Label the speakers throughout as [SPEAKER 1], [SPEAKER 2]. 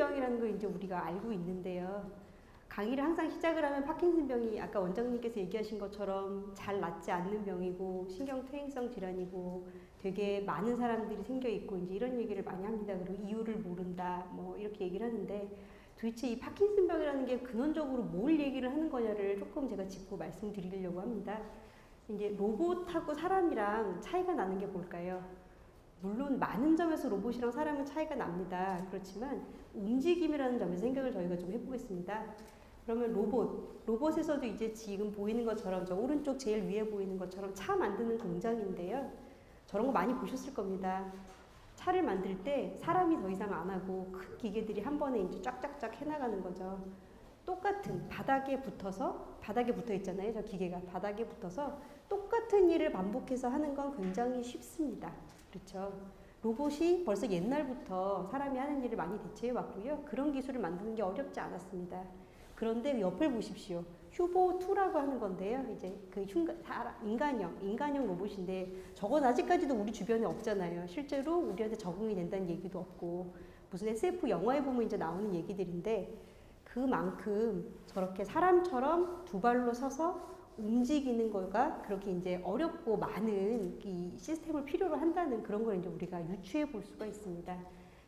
[SPEAKER 1] 파킨슨병이라는 걸 이제 우리가 알고 있는데요. 강의를 항상 시작을 하면 파킨슨병이 아까 원장님께서 얘기하신 것처럼 잘 낫지 않는 병이고 신경퇴행성 질환이고 되게 많은 사람들이 생겨 있고 이제 이런 얘기를 많이 합니다. 그리고 이유를 모른다 뭐 이렇게 얘기를 하는데 도대체 이 파킨슨병이라는 게 근원적으로 뭘 얘기를 하는 거냐를 조금 제가 짚고 말씀드리려고 합니다. 이제 로봇하고 사람이랑 차이가 나는 게 뭘까요? 물론 많은 점에서 로봇이랑 사람은 차이가 납니다. 그렇지만 움직임이라는 점에서 생각을 저희가 좀 해보겠습니다. 그러면 로봇에서도 이제 지금 보이는 것처럼 저 오른쪽 제일 위에 보이는 것처럼 차 만드는 공장인데요. 저런 거 많이 보셨을 겁니다. 차를 만들 때 사람이 더 이상 안 하고 큰 기계들이 한 번에 이제 쫙쫙쫙 해나가는 거죠. 똑같은 바닥에 붙어 있잖아요. 저 기계가 바닥에 붙어서 똑같은 일을 반복해서 하는 건 굉장히 쉽습니다. 그렇죠. 로봇이 벌써 옛날부터 사람이 하는 일을 많이 대체해 왔고요. 그런 기술을 만드는 게 어렵지 않았습니다. 그런데 옆을 보십시오. 휴보2라고 하는 건데요. 이제 그 인간형 로봇인데 저건 아직까지도 우리 주변에 없잖아요. 실제로 우리한테 적응이 된다는 얘기도 없고 무슨 SF 영화에 보면 이제 나오는 얘기들인데 그만큼 저렇게 사람처럼 두 발로 서서 움직이는 거가 그렇게 이제 어렵고 많은 이 시스템을 필요로 한다는 그런 걸 이제 우리가 유추해 볼 수가 있습니다.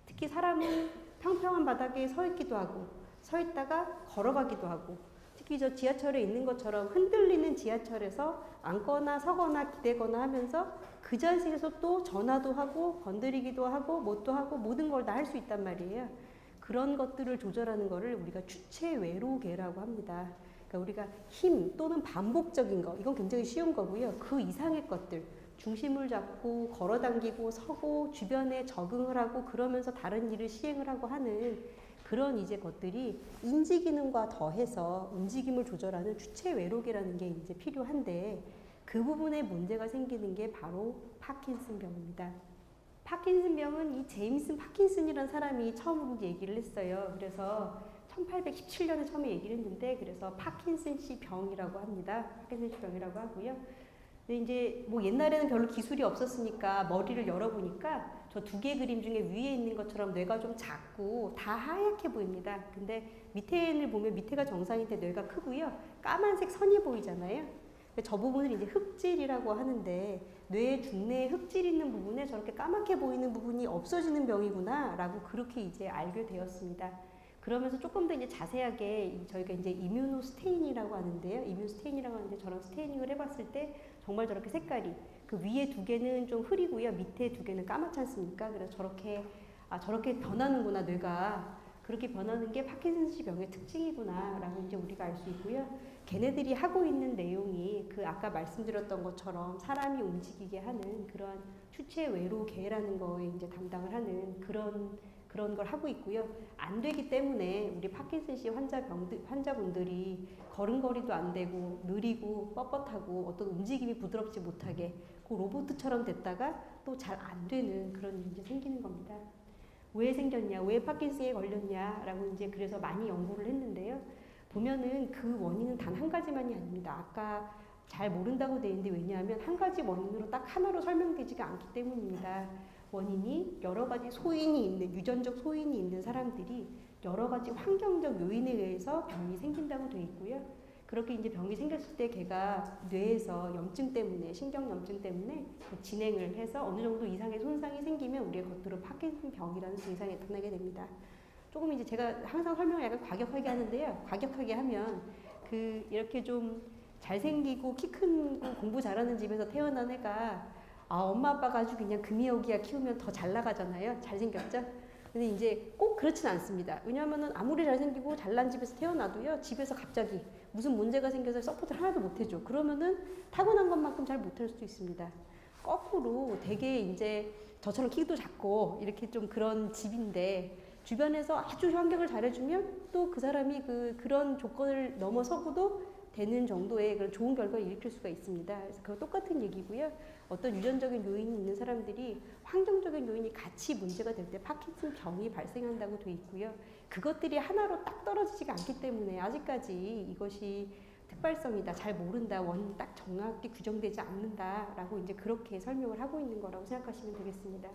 [SPEAKER 1] 특히 사람은 평평한 바닥에 서 있기도 하고 서 있다가 걸어가기도 하고 특히 저 지하철에 있는 것처럼 흔들리는 지하철에서 앉거나 서거나 기대거나 하면서 그 자세에서 또 전화도 하고 건드리기도 하고 뭣도 하고 모든 걸 다 할 수 있단 말이에요. 그런 것들을 조절하는 거를 우리가 주체외로계라고 합니다. 그러니까 우리가 힘 또는 반복적인 거 이건 굉장히 쉬운 거고요. 그 이상의 것들 중심을 잡고 걸어당기고 서고 주변에 적응을 하고 그러면서 다른 일을 시행을 하고 하는 그런 이제 것들이 인지 기능과 더해서 움직임을 조절하는 주체 외로계라는 게 이제 필요한데 그 부분에 문제가 생기는 게 바로 파킨슨병입니다. 파킨슨병은 이 제임스 파킨슨이라는 사람이 처음으로 얘기를 했어요. 그래서 1817년에 처음에 얘기를 했는데 그래서 파킨슨씨 병이라고 합니다. 파킨슨씨 병이라고 하고요. 근데 이제 뭐 옛날에는 별로 기술이 없었으니까 머리를 열어보니까 저 두 개 그림 중에 위에 있는 것처럼 뇌가 좀 작고 다 하얗게 보입니다. 근데 밑에를 보면 밑에가 정상인데 뇌가 크고요. 까만색 선이 보이잖아요. 저 부분을 이제 흑질이라고 하는데 뇌의 중뇌에 흑질 있는 부분에 저렇게 까맣게 보이는 부분이 없어지는 병이구나 라고 그렇게 이제 알게 되었습니다. 그러면서 조금 더 이제 자세하게 저희가 이제 이뮤노스테인이라고 하는데요. 이뮤노스테인이라고 하는데 저랑 스테이닝을 해봤을 때 정말 저렇게 색깔이 그 위에 두 개는 좀 흐리고요. 밑에 두 개는 까맣지 않습니까? 그래서 저렇게 변하는구나 뇌가. 그렇게 변하는 게 파킨슨씨 병의 특징이구나 라고 이제 우리가 알 수 있고요. 걔네들이 하고 있는 내용이 그 아까 말씀드렸던 것처럼 사람이 움직이게 하는 그런 추체 외로계라는 거에 이제 담당을 하는 그런 걸 하고 있고요. 안 되기 때문에 우리 파킨슨씨 환자분들이 걸음걸이도 안 되고 느리고 뻣뻣하고 어떤 움직임이 부드럽지 못하게 그 로봇처럼 됐다가 또 잘 안 되는 그런 일이 이제 생기는 겁니다. 왜 생겼냐, 왜 파킨슨에 걸렸냐라고 이제 그래서 많이 연구를 했는데요. 보면은 그 원인은 단 한 가지만이 아닙니다. 아까 잘 모른다고 돼 있는데 왜냐하면 한 가지 원인으로 딱 하나로 설명되지가 않기 때문입니다. 원인이 여러 가지 유전적 소인이 있는 사람들이 여러 가지 환경적 요인에 의해서 병이 생긴다고 돼 있고요. 그렇게 이제 병이 생겼을 때 걔가 뇌에서 염증 때문에, 신경염증 때문에 진행을 해서 어느 정도 이상의 손상이 생기면 우리가 겉으로 파킨슨 병이라는 증상이 나타나게 됩니다. 조금 이제 제가 항상 설명을 약간 과격하게 하는데요. 과격하게 하면 이렇게 좀 잘생기고 키 큰 공부 잘하는 집에서 태어난 애가 엄마 아빠가 아주 그냥 금이오기야 키우면 더 잘 나가잖아요. 잘생겼죠? 근데 이제 꼭 그렇진 않습니다. 왜냐하면은 아무리 잘생기고 잘난 집에서 태어나도요, 집에서 갑자기 무슨 문제가 생겨서 서포트를 하나도 못해줘. 그러면은 타고난 것만큼 잘 못할 수도 있습니다. 거꾸로 되게 이제 저처럼 키도 작고 이렇게 좀 그런 집인데 주변에서 아주 환경을 잘해주면 또 그 사람이 그런 조건을 넘어서고도 되는 정도의 그런 좋은 결과를 일으킬 수가 있습니다. 그래서 그거 똑같은 얘기고요. 어떤 유전적인 요인이 있는 사람들이 환경적인 요인이 같이 문제가 될 때 파킨슨 병이 발생한다고 돼 있고요. 그것들이 하나로 딱 떨어지지가 않기 때문에 아직까지 이것이 특발성이다, 잘 모른다, 원인이 딱 정확히 규정되지 않는다라고 이제 그렇게 설명을 하고 있는 거라고 생각하시면 되겠습니다.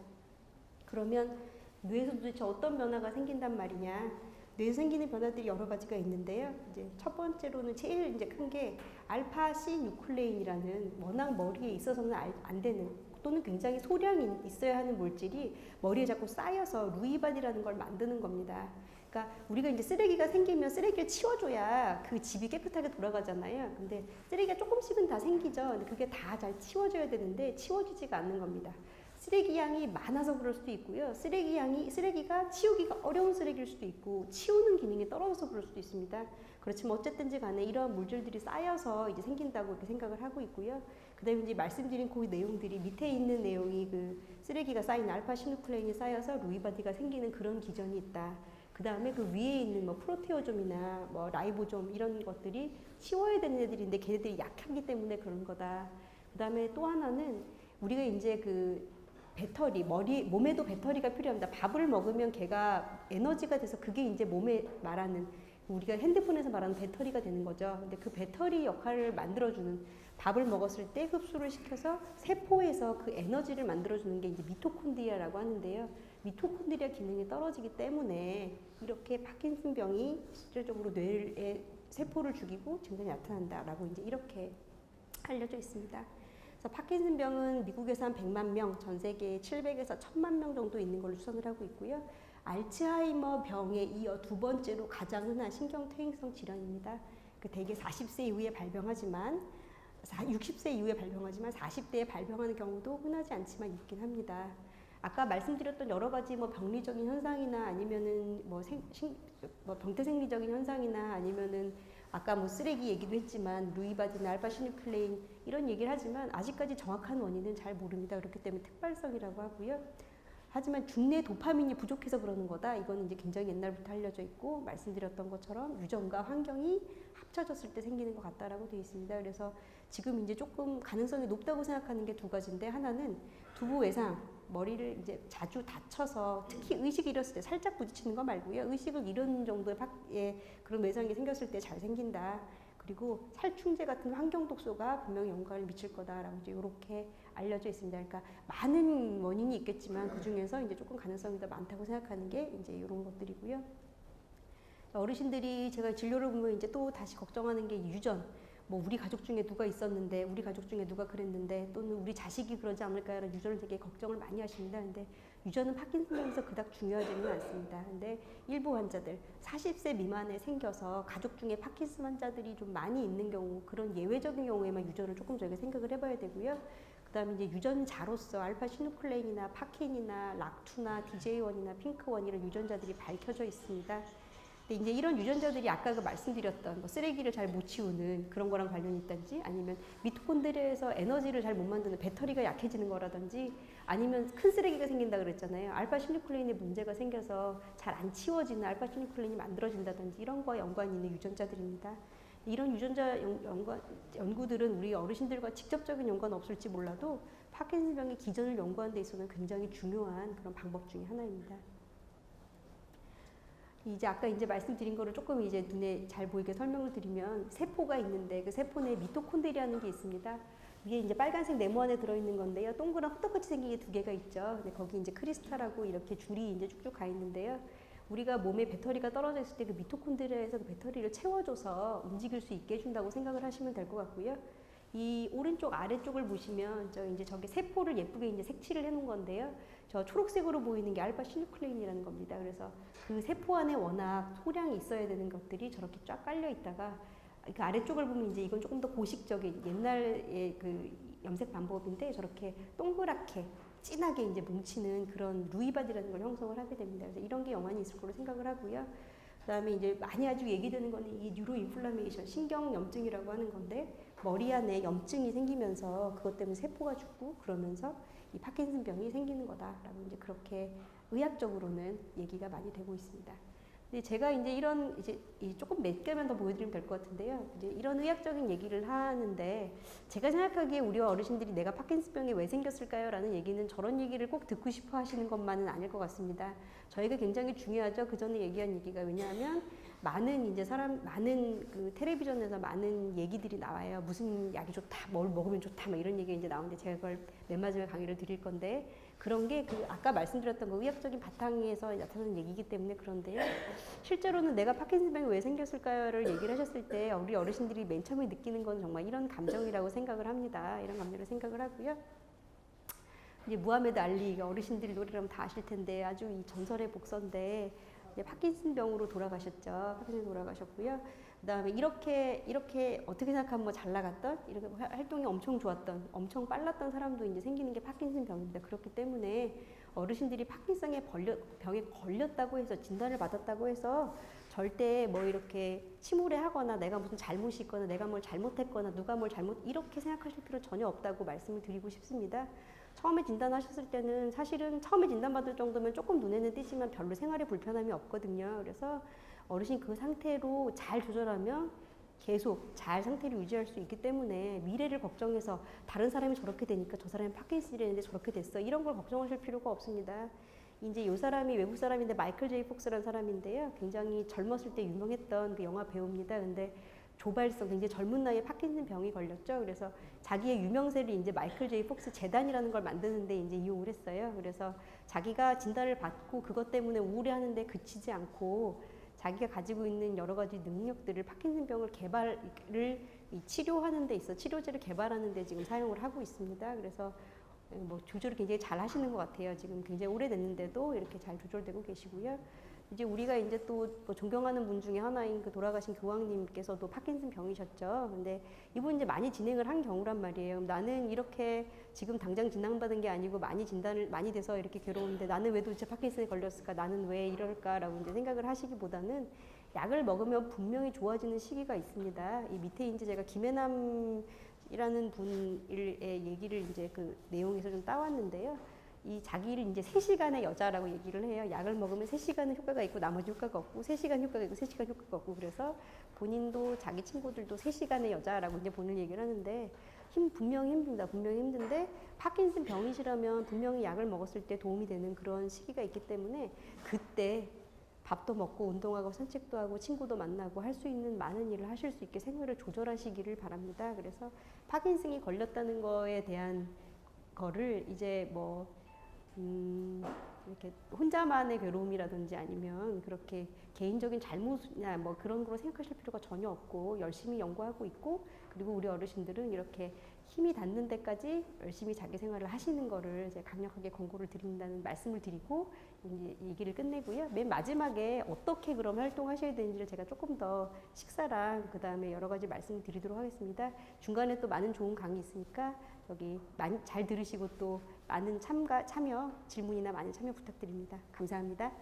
[SPEAKER 1] 그러면 뇌에서 도대체 어떤 변화가 생긴단 말이냐. 뇌에 생기는 변화들이 여러 가지가 있는데요. 이제 첫 번째로는 제일 이제 큰 게 알파 C 뉴클레인이라는 워낙 머리에 있어서는 안 되는 또는 굉장히 소량이 있어야 하는 물질이 머리에 자꾸 쌓여서 루이반이라는 걸 만드는 겁니다. 그러니까 우리가 이제 쓰레기가 생기면 쓰레기를 치워줘야 그 집이 깨끗하게 돌아가잖아요. 근데 쓰레기가 조금씩은 다 생기죠. 근데 그게 다 잘 치워져야 되는데 치워지지가 않는 겁니다. 쓰레기 양이 많아서 그럴 수도 있고요. 쓰레기가 치우기가 어려운 쓰레기일 수도 있고 치우는 기능이 떨어져서 그럴 수도 있습니다. 그렇지만 어쨌든지 간에 이러한 물질들이 쌓여서 이제 생긴다고 이렇게 생각을 하고 있고요. 그다음에 이제 말씀드린 그 내용들이 밑에 있는 내용이 그 쓰레기가 쌓인 알파 시누클레인이 쌓여서 루이바디가 생기는 그런 기전이 있다. 그 다음에 그 위에 있는 뭐 프로테오좀이나 뭐 라이보좀 이런 것들이 치워야 되는 애들인데 걔네들이 약하기 때문에 그런 거다. 그 다음에 또 하나는 우리가 이제 그 배터리, 몸에도 배터리가 필요합니다. 밥을 먹으면 걔가 에너지가 돼서 그게 이제 몸에 말하는 우리가 핸드폰에서 말하는 배터리가 되는 거죠. 근데 그 배터리 역할을 만들어주는 밥을 먹었을 때 흡수를 시켜서 세포에서 그 에너지를 만들어주는 게 이제 미토콘드리아라고 하는데요. 미토콘드리아 기능이 떨어지기 때문에 이렇게 파킨슨병이 실질적으로 뇌의 세포를 죽이고 증상이 나타난다라고 이제 이렇게 알려져 있습니다. 그래서 파킨슨병은 미국에서 한 100만 명, 전 세계에 700에서 1000만 명 정도 있는 걸로 추산을 하고 있고요. 알츠하이머 병에 이어 두 번째로 가장 흔한 신경퇴행성 질환입니다. 대개 40세 이후에 발병하지만 60세 이후에 발병하지만 40대에 발병하는 경우도 흔하지 않지만 있긴 합니다. 아까 말씀드렸던 여러 가지 뭐 병리적인 현상이나 아니면은 뭐 병태생리적인 현상이나 아니면은 아까 뭐 쓰레기 얘기도 했지만 루이바디나 알파시누클레인 이런 얘기를 하지만 아직까지 정확한 원인은 잘 모릅니다. 그렇기 때문에 특발성이라고 하고요. 하지만 중뇌 도파민이 부족해서 그러는 거다. 이건 이제 굉장히 옛날부터 알려져 있고 말씀드렸던 것처럼 유전과 환경이 합쳐졌을 때 생기는 것 같다라고 되어 있습니다. 그래서 지금 이제 조금 가능성이 높다고 생각하는 게 두 가지인데 하나는 두부 외상, 머리를 이제 자주 다쳐서 특히 의식을 잃었을 때 살짝 부딪히는 거 말고요. 의식을 잃은 정도의 그런 외상이 생겼을 때 잘 생긴다. 그리고 살충제 같은 환경 독소가 분명히 영향을 미칠 거다라고 이제 이렇게 알려져 있습니다. 그러니까 많은 원인이 있겠지만 그 중에서 이제 조금 가능성이 더 많다고 생각하는 게 이제 이런 것들이고요. 어르신들이 제가 진료를 보면 이제 또 다시 걱정하는 게 유전. 뭐 우리 가족 중에 누가 있었는데, 우리 가족 중에 누가 그랬는데, 또는 우리 자식이 그러지 않을까라는 유전을 되게 걱정을 많이 하십니다. 근데 유전은 파킨슨병에서 그닥 중요하지는 않습니다. 근데 일부 환자들, 40세 미만에 생겨서 가족 중에 파킨슨 환자들이 좀 많이 있는 경우, 그런 예외적인 경우에만 유전을 조금 저희가 생각을 해봐야 되고요. 그 다음에 이제 유전자로서 알파 시누클레인이나 파킨이나 락투나 DJ1이나 핑크1 이런 유전자들이 밝혀져 있습니다. 근데 이제 이런 유전자들이 아까 그 말씀드렸던 뭐 쓰레기를 잘 못 치우는 그런 거랑 관련이 있든지 아니면 미토콘드리아에서 에너지를 잘 못 만드는 배터리가 약해지는 거라든지 아니면 큰 쓰레기가 생긴다 그랬잖아요. 알파 시누클레인에 문제가 생겨서 잘 안 치워지는 알파 시누클레인이 만들어진다든지 이런 거와 연관이 있는 유전자들입니다. 이런 유전자 연구들은 우리 어르신들과 직접적인 연관은 없을지 몰라도 파킨슨병의 기전을 연구하는 데 있어서는 굉장히 중요한 그런 방법 중에 하나입니다. 이제 아까 이제 말씀드린 거를 조금 이제 눈에 잘 보이게 설명을 드리면 세포가 있는데 그 세포 내에 미토콘드리아라는 게 있습니다. 위에 이제 빨간색 네모 안에 들어있는 건데요. 동그란 호떡같이 생긴 게 두 개가 있죠. 근데 거기 이제 크리스탈하고 이렇게 줄이 이제 쭉쭉 가 있는데요. 우리가 몸에 배터리가 떨어져 있을 때 그 미토콘드리아에서 그 배터리를 채워줘서 움직일 수 있게 해준다고 생각을 하시면 될 것 같고요. 이 오른쪽 아래쪽을 보시면 이제 저기 세포를 예쁘게 이제 색칠을 해놓은 건데요. 저 초록색으로 보이는 게 알파 시누클레인이라는 겁니다. 그래서 그 세포 안에 워낙 소량이 있어야 되는 것들이 저렇게 쫙 깔려 있다가 그 아래쪽을 보면 이제 이건 조금 더 고식적인 옛날의 그 염색 방법인데 저렇게 동그랗게 진하게 이제 뭉치는 그런 루이바디라는 걸 형성을 하게 됩니다. 그래서 이런 게 연관이 있을 거로 생각을 하고요. 그다음에 이제 많이 아주 얘기되는 거는 이 뉴로 인플라메이션, 신경 염증이라고 하는 건데 머리 안에 염증이 생기면서 그것 때문에 세포가 죽고 그러면서 이 파킨슨병이 생기는 거다라고 이제 그렇게 의학적으로는 얘기가 많이 되고 있습니다. 근데 제가 이제 이런 조금 몇 개만 더 보여드리면 될 것 같은데요. 이제 이런 의학적인 얘기를 하는데 제가 생각하기에 우리 어르신들이 내가 파킨슨병이 왜 생겼을까요? 라는 얘기는 저런 얘기를 꼭 듣고 싶어 하시는 것만은 아닐 것 같습니다. 저희가 굉장히 중요하죠. 그 전에 얘기한 얘기가 왜냐하면 많은 이제 많은 그 텔레비전에서 많은 얘기들이 나와요. 무슨 약이 좋다, 뭘 먹으면 좋다, 막 이런 얘기가 이제 나오는데 제가 그걸 맨 마지막에 강의를 드릴 건데 그런 게 그 아까 말씀드렸던 그 의학적인 바탕에서 나타나는 얘기이기 때문에 그런데요. 실제로는 내가 파킨슨병이 왜 생겼을까를 얘기를 하셨을 때 우리 어르신들이 맨 처음에 느끼는 건 정말 이런 감정이라고 생각을 합니다. 이런 감정을 생각을 하고요. 이제 무하메드 알리 어르신들이 노래라면 다 아실 텐데 아주 이 전설의 복서인데 이제 파킨슨병으로 돌아가셨죠. 파킨슨 돌아가셨고요. 그다음에 이렇게 어떻게 생각하면 뭐 잘 나갔던 이렇게 활동이 엄청 좋았던 엄청 빨랐던 사람도 이제 생기는 게 파킨슨병입니다. 그렇기 때문에 어르신들이 파킨슨의 병에 걸렸다고 해서 진단을 받았다고 해서 절대 뭐 이렇게 침울해하거나 내가 무슨 잘못이 있거나 내가 뭘 잘못했거나 누가 뭘 잘못 이렇게 생각하실 필요 전혀 없다고 말씀을 드리고 싶습니다. 처음에 진단하셨을 때는 사실은 처음에 진단받을 정도면 조금 눈에는 띄지만 별로 생활에 불편함이 없거든요. 그래서 어르신 그 상태로 잘 조절하면 계속 잘 상태를 유지할 수 있기 때문에 미래를 걱정해서 다른 사람이 저렇게 되니까 저 사람이 파킨슨이랬는데 저렇게 됐어. 이런 걸 걱정하실 필요가 없습니다. 이제 이 사람이 외국 사람인데 마이클 제이 폭스라는 사람인데요. 굉장히 젊었을 때 유명했던 그 영화 배우입니다. 근데 조발성 굉장히 젊은 나이에 파킨슨 병이 걸렸죠. 그래서 자기의 유명세를 이제 마이클 제이 폭스 재단이라는 걸 만드는데 이제 이용을 했어요. 그래서 자기가 진단을 받고 그것 때문에 우울해하는데 그치지 않고 자기가 가지고 있는 여러 가지 능력들을 파킨슨 병을 치료하는 데 있어 치료제를 개발하는 데 지금 사용을 하고 있습니다. 그래서 뭐 조절을 굉장히 잘 하시는 것 같아요. 지금 굉장히 오래됐는데도 이렇게 잘 조절되고 계시고요. 이제 우리가 이제 또뭐 존경하는 분 중에 하나인 그 돌아가신 교황님께서도 파킨슨 병이셨죠. 근데 이분 이제 많이 진행을 한 경우란 말이에요. 나는 이렇게 지금 당장 진단받은 게 아니고 많이 돼서 이렇게 괴로운데 나는 왜 도대체 파킨슨에 걸렸을까? 나는 왜 이럴까라고 이제 생각을 하시기보다는 약을 먹으면 분명히 좋아지는 시기가 있습니다. 이 밑에 이제 제가 김혜남이라는 분의 얘기를 이제 그 내용에서 좀 따왔는데요. 이 자기를 이제 3시간의 여자라고 얘기를 해요. 약을 먹으면 3시간은 효과가 있고 나머지 효과가 없고 3시간 효과가 있고 3시간 효과가 없고 그래서 본인도 자기 친구들도 3시간의 여자라고 이제 본인 얘기를 하는데 분명히 힘듭니다. 분명히 힘든데 파킨슨 병이시라면 분명히 약을 먹었을 때 도움이 되는 그런 시기가 있기 때문에 그때 밥도 먹고 운동하고 산책도 하고 친구도 만나고 할 수 있는 많은 일을 하실 수 있게 생활을 조절하시기를 바랍니다. 그래서 파킨슨이 걸렸다는 거에 대한 거를 이제 뭐 이렇게 혼자만의 괴로움이라든지 아니면 그렇게 개인적인 잘못이나 뭐 그런 거로 생각하실 필요가 전혀 없고 열심히 연구하고 있고 그리고 우리 어르신들은 이렇게 힘이 닿는 데까지 열심히 자기 생활을 하시는 거를 이제 강력하게 권고를 드린다는 말씀을 드리고 이제 얘기를 끝내고요. 맨 마지막에 어떻게 그럼 활동하셔야 되는지를 제가 조금 더 식사랑 그 다음에 여러 가지 말씀을 드리도록 하겠습니다. 중간에 또 많은 좋은 강의 있으니까 여기 많이 잘 들으시고 또 많은 참여, 질문이나 많은 참여 부탁드립니다. 감사합니다.